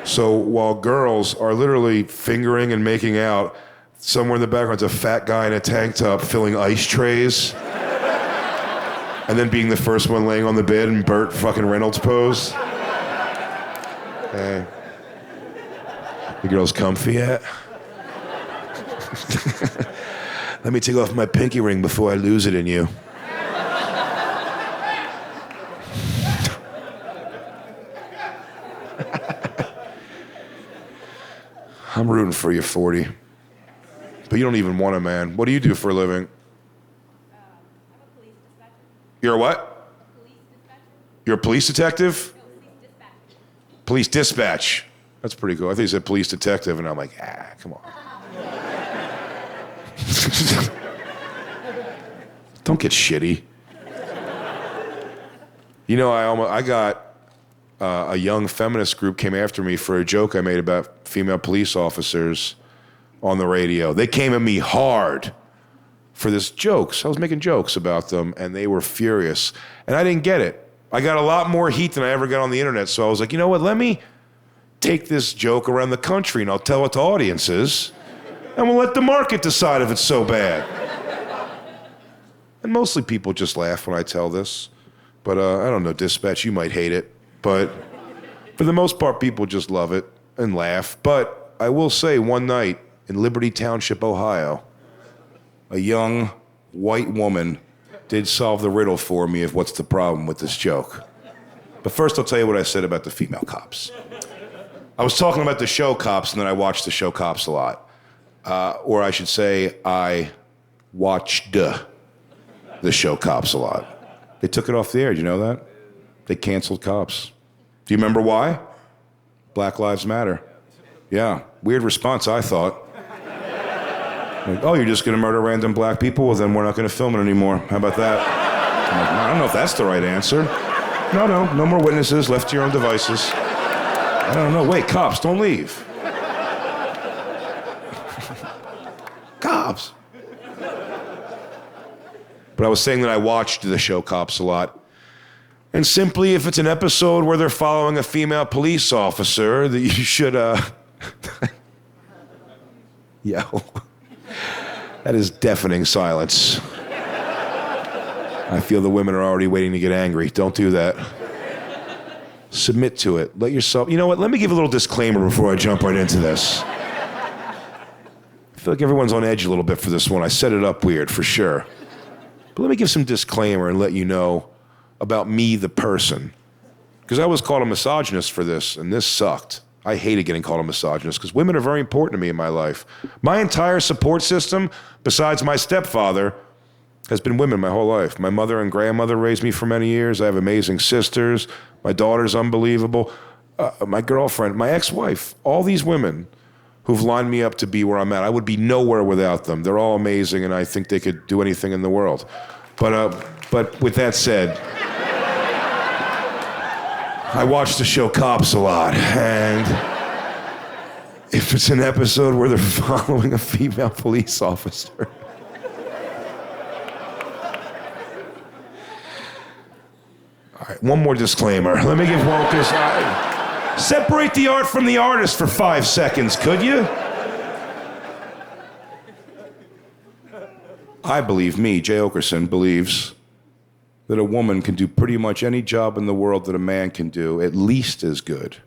So while girls are literally fingering and making out, somewhere in the background's a fat guy in a tank top filling ice trays, and then being the first one laying on the bed in Burt fucking Reynolds pose. Hey. The girl's comfy yet? Let me take off my pinky ring before I lose it in you. I'm rooting for you, 40. But you don't even want a man. What do you do for a living? I'm a police dispatcher. You're a what? A police dispatcher? You're a police detective? No, police dispatcher. Police dispatch. That's pretty cool. I think you said police detective, and I'm like, come on. Don't get shitty. You know, I a young feminist group came after me for a joke I made about female police officers on the radio. They came at me hard for this jokes. I was making jokes about them, and they were furious. And I didn't get it. I got a lot more heat than I ever got on the internet, so I was like, you know what, let me take this joke around the country, and I'll tell it to audiences, and we'll let the market decide if it's so bad. And mostly people just laugh when I tell this. But I don't know, Dispatch, you might hate it. But for the most part, people just love it and laugh. But I will say, one night in Liberty Township, Ohio, a young white woman did solve the riddle for me of what's the problem with this joke. But first, I'll tell you what I said about the female cops. I was talking about the show Cops, and then I watched the show Cops a lot. Or I should say, I watched the show Cops a lot. They took it off the air, do you know that? They canceled Cops. Do you remember why? Black Lives Matter. Yeah, weird response, I thought. Like, oh, you're just going to murder random black people? Well, then we're not going to film it anymore. How about that? I'm like, I don't know if that's the right answer. No more witnesses, left to your own devices. I don't know. Wait, cops, don't leave. Cops. But I was saying that I watched the show Cops a lot. And simply, if it's an episode where they're following a female police officer, that you should, Yo. That is deafening silence. I feel the women are already waiting to get angry. Don't do that. Submit to it. Let yourself... You know what? Let me give a little disclaimer before I jump right into this. I feel like everyone's on edge a little bit for this one. I set it up weird, for sure. But let me give some disclaimer and let you know about me, the person. Because I was called a misogynist for this, and this sucked. I hated getting called a misogynist because women are very important to me in my life. My entire support system, besides my stepfather, has been women my whole life. My mother and grandmother raised me for many years. I have amazing sisters. My daughter's unbelievable. My girlfriend, my ex-wife, all these women who've lined me up to be where I'm at. I would be nowhere without them. They're all amazing, and I think they could do anything in the world. But with that said, I watch the show Cops a lot, and if it's an episode where they're following a female police officer, all right, one more disclaimer. Let me give one, because separate the art from the artist for 5 seconds, could you? I believe, Jay Oakerson, believes that a woman can do pretty much any job in the world that a man can do, at least as good,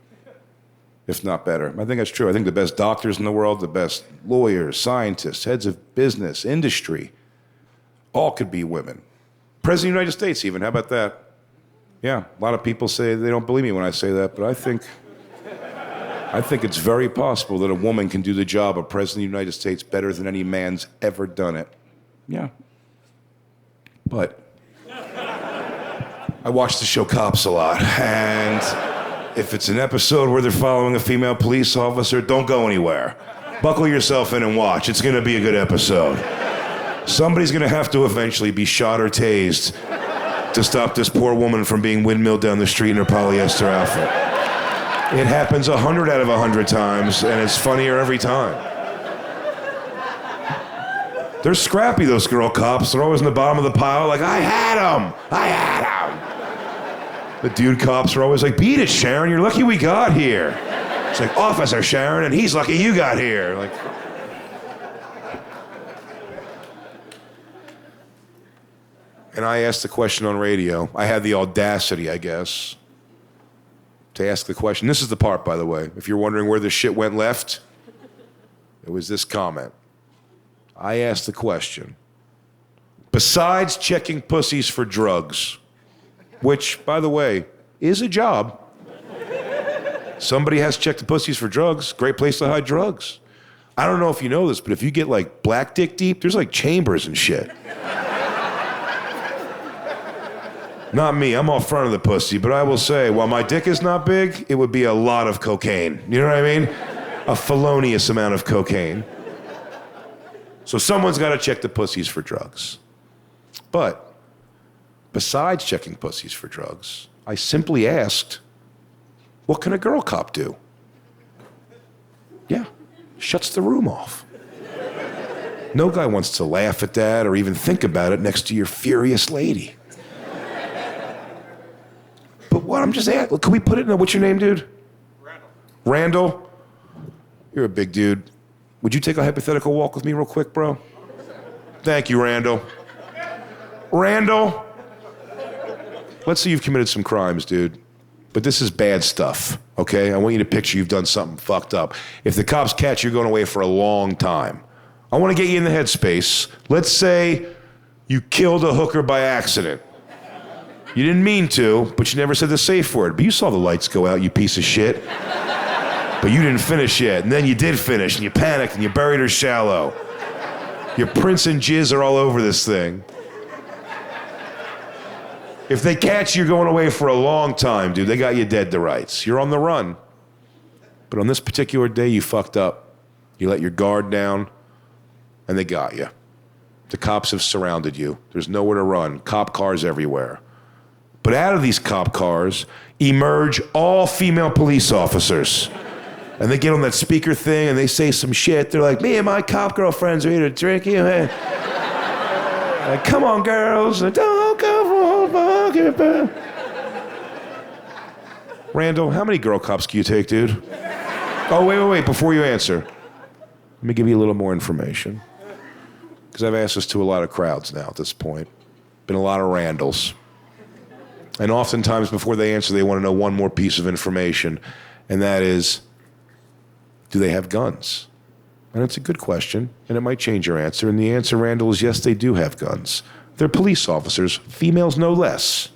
if not better. I think that's true. I think the best doctors in the world, the best lawyers, scientists, heads of business, industry, all could be women. President of the United States even, how about that? Yeah, a lot of people say they don't believe me when I say that, but I think it's very possible that a woman can do the job of President of the United States better than any man's ever done it. Yeah. But I watch the show Cops a lot, and if it's an episode where they're following a female police officer, don't go anywhere. Buckle yourself in and watch. It's going to be a good episode. Somebody's going to have to eventually be shot or tased to stop this poor woman from being windmilled down the street in her polyester outfit. It happens 100 out of 100 times, and it's funnier every time. They're scrappy, those girl cops. They're always in the bottom of the pile like, I had him! I had him! The dude cops are always like, beat it, Sharon, you're lucky we got here. It's like, Officer Sharon, and he's lucky you got here. Like, and I asked the question on radio. I had the audacity, I guess, to ask the question. This is the part, by the way. If you're wondering where this shit went left, it was this comment. I asked the question. Besides checking pussies for drugs, which, by the way, is a job. Somebody has to check the pussies for drugs. Great place to hide drugs. I don't know if you know this, but if you get like black dick deep, there's like chambers and shit. Not me, I'm all front of the pussy, but I will say, while my dick is not big, it would be a lot of cocaine. You know what I mean? A felonious amount of cocaine. So someone's got to check the pussies for drugs. But besides checking pussies for drugs, I simply asked, What can a girl cop do? Yeah, shuts the room off. No guy wants to laugh at that or even think about it next to your furious lady. But what I'm just asking, can we put it in what's your name, dude? Randall? You're a big dude. Would you take a hypothetical walk with me real quick, bro? Thank you, Randall. Randall? Let's say you've committed some crimes, dude. But this is bad stuff, okay? I want you to picture you've done something fucked up. If the cops catch you, you're going away for a long time. I want to get you in the headspace. Let's say you killed a hooker by accident. You didn't mean to, but you never said the safe word. But you saw the lights go out, you piece of shit. But you didn't finish yet, and then you did finish, and you panicked, and you buried her shallow. Your prints and jizz are all over this thing. If they catch you, you're going away for a long time, dude. They got you dead to rights. You're on the run. But on this particular day, you fucked up. You let your guard down, and they got you. The cops have surrounded you. There's nowhere to run. Cop cars everywhere. But out of these cop cars emerge all female police officers. And they get on that speaker thing and they say some shit. They're like, me and my cop girlfriends are here to drink. Like, come on, girls. Don't go for Randall, how many girl cops can you take, dude? Oh, wait. Before you answer, let me give you a little more information. Because I've asked this to a lot of crowds now at this point. Been a lot of Randalls. And oftentimes before they answer, they want to know one more piece of information. And that is, do they have guns? And it's a good question, and it might change your answer. And the answer, Randall, is yes, they do have guns. They're police officers, females no less.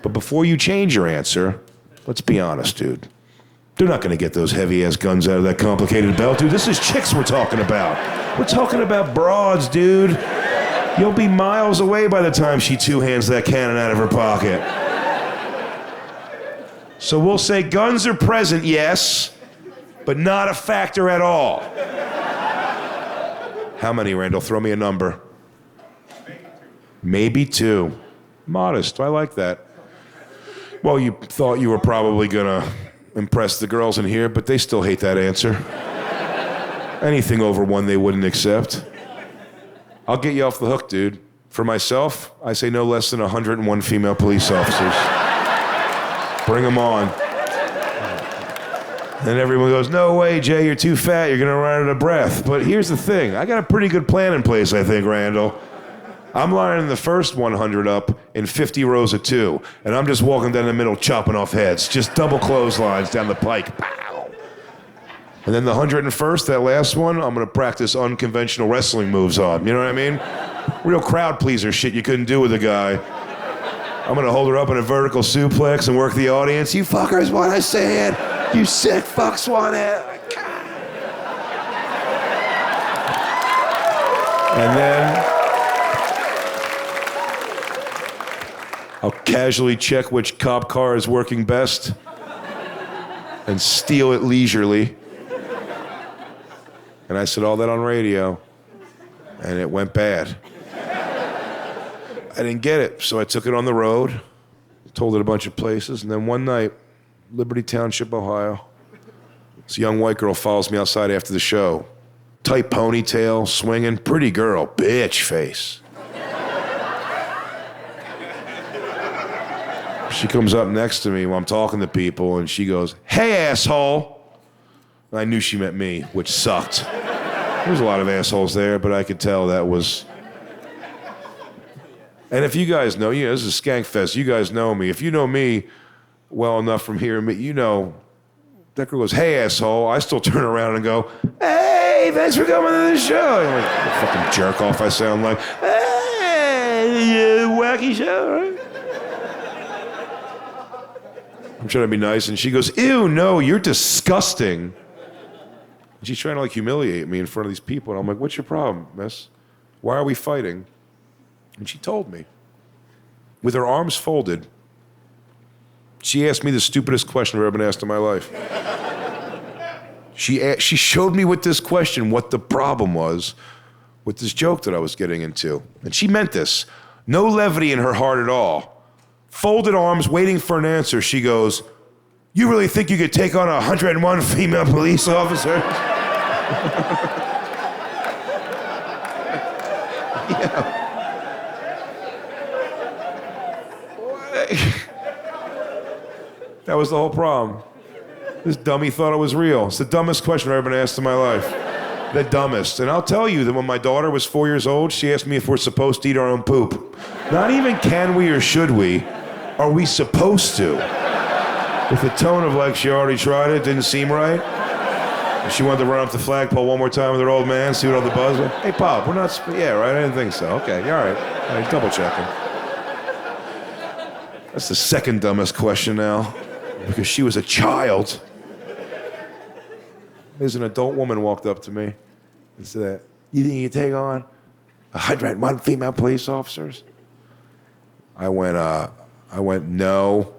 But before you change your answer, let's be honest, dude. They're not going to get those heavy-ass guns out of that complicated belt, dude. This is chicks we're talking about. We're talking about broads, dude. You'll be miles away by the time she two-hands that cannon out of her pocket. So we'll say guns are present, yes, but not a factor at all. How many, Randall? Throw me a number. Maybe two. Modest. I like that. Well, you thought you were probably going to impress the girls in here, but they still hate that answer. Anything over one they wouldn't accept. I'll get you off the hook, dude. For myself, I say no less than 101 female police officers. Bring them on. And everyone goes, no way, Jay, you're too fat, you're gonna run out of breath. But here's the thing, I got a pretty good plan in place, I think, Randall. I'm lining the first 100 up in 50 rows of two, and I'm just walking down the middle chopping off heads, just double clotheslines down the pike. Pow. And then the 101st, that last one, I'm gonna practice unconventional wrestling moves on, you know what I mean? Real crowd pleaser shit you couldn't do with a guy. I'm gonna hold her up in a vertical suplex and work the audience. You fuckers wanna see it? You sick fucks want it? And then I'll casually check which cop car is working best and steal it leisurely. And I said all that on radio, and it went bad. I didn't get it, so I took it on the road, told it a bunch of places, and then one night, Liberty Township, Ohio, this young white girl follows me outside after the show. Tight ponytail, swinging, pretty girl, bitch face. She comes up next to me while I'm talking to people, and she goes, hey, asshole. And I knew she meant me, which sucked. There was a lot of assholes there, but I could tell that was... And if you guys know, this is Skank Fest, you guys know me. If you know me well enough from hearing me, you know, that girl goes, hey, asshole. I still turn around and go, hey, thanks for coming to the show. I'm like, the fucking jerk off I sound like, hey, wacky show, right? I'm trying to be nice, and she goes, ew, no, you're disgusting. And she's trying to like humiliate me in front of these people, and I'm like, what's your problem, miss? Why are we fighting? And she told me, with her arms folded, she asked me the stupidest question I've ever been asked in my life. She showed me with this question what the problem was with this joke that I was getting into. And she meant this. No levity in her heart at all. Folded arms, waiting for an answer. She goes, You really think you could take on 101 female police officers? Yeah. That was the whole problem. This dummy thought it was real. It's the dumbest question I've ever been asked in my life. The dumbest. And I'll tell you that when my daughter was 4 years old, she asked me if we're supposed to eat our own poop. Not even can we or should we, are we supposed to? With the tone of like she already tried it, didn't seem right. And she wanted to run up the flagpole one more time with her old man, see what all the buzz was. Hey, Pop, we're not, yeah, right, I didn't think so. Okay, all right. All right, double checking. That's the second dumbest question now, because she was a child. There's an adult woman walked up to me and said, you think you can take on 101 female police officers? I went, no.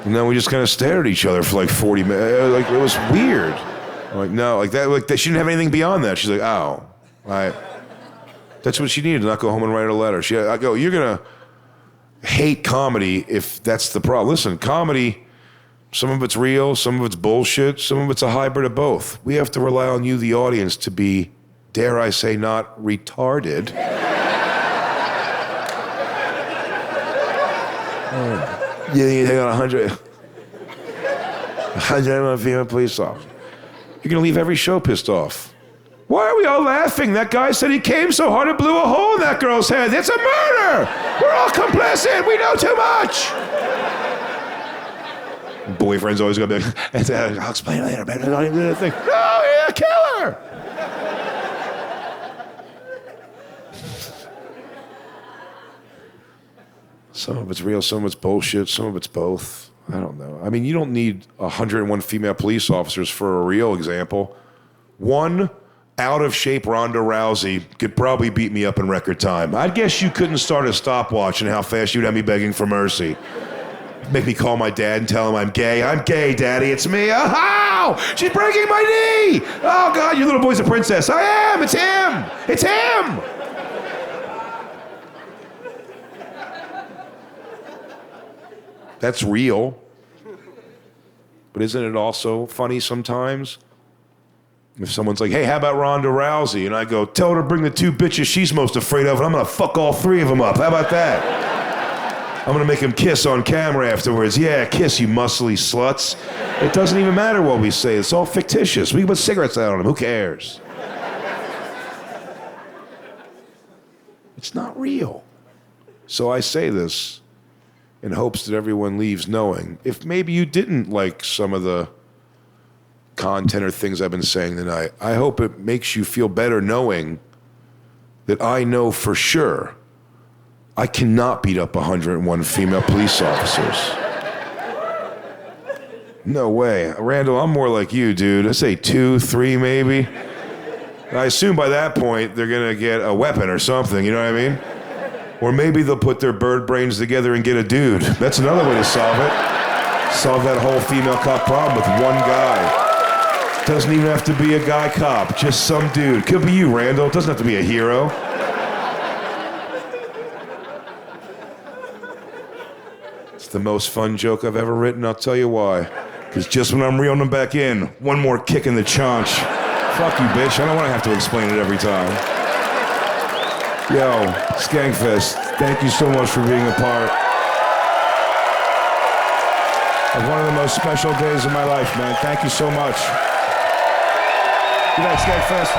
And then we just kind of stared at each other for like 40 minutes. Like, it was weird. I'm like, no, like that, she didn't have anything beyond that. She's like, oh, that's what she needed, to not go home and write a letter. I go, you're gonna hate comedy if that's the problem. Listen, comedy, some of it's real, some of it's bullshit, some of it's a hybrid of both. We have to rely on you, the audience, to be, dare I say, not retarded. You think you take on 100 female police officers? You're gonna leave every show pissed off. Why are we all laughing? That guy said he came so hard it blew a hole in that girl's head. It's a murder! We're all complicit! We know too much! Boyfriend's always gonna be like, I'll explain later, man. I don't even do the thing. No, you're a killer! Some of it's real, some of it's bullshit, some of it's both. I don't know. I mean, you don't need 101 female police officers for a real example. One out-of-shape Ronda Rousey could probably beat me up in record time. I guess you couldn't start a stopwatch and how fast you'd have me begging for mercy. Make me call my dad and tell him I'm gay. I'm gay, Daddy. It's me. Oh, she's breaking my knee. Oh, God, your little boy's a princess. I am. It's him. It's him. That's real. But isn't it also funny sometimes? If someone's like, hey, how about Ronda Rousey? And I go, tell her to bring the two bitches she's most afraid of, and I'm going to fuck all three of them up. How about that? I'm going to make them kiss on camera afterwards. Yeah, kiss, you muscly sluts. It doesn't even matter what we say. It's all fictitious. We can put cigarettes out on them. Who cares? It's not real. So I say this in hopes that everyone leaves knowing, if maybe you didn't like some of the content or things I've been saying tonight, I hope it makes you feel better knowing that I know for sure I cannot beat up 101 female police officers. No way. Randall, I'm more like you, dude. I say 2, 3 maybe. I assume by that point they're gonna get a weapon or something, you know what I mean? Or maybe they'll put their bird brains together and get a dude. That's another way to solve it. Solve that whole female cop problem with one guy. Doesn't even have to be a guy cop, just some dude. Could be you, Randall. It doesn't have to be a hero. It's the most fun joke I've ever written, I'll tell you why. Because just when I'm reeling them back in, one more kick in the chaunch. Fuck you, bitch. I don't want to have to explain it every time. Yo, Skankfest, thank you so much for being a part of one of the most special days of my life, man. Thank you so much. Good night, Skankfest.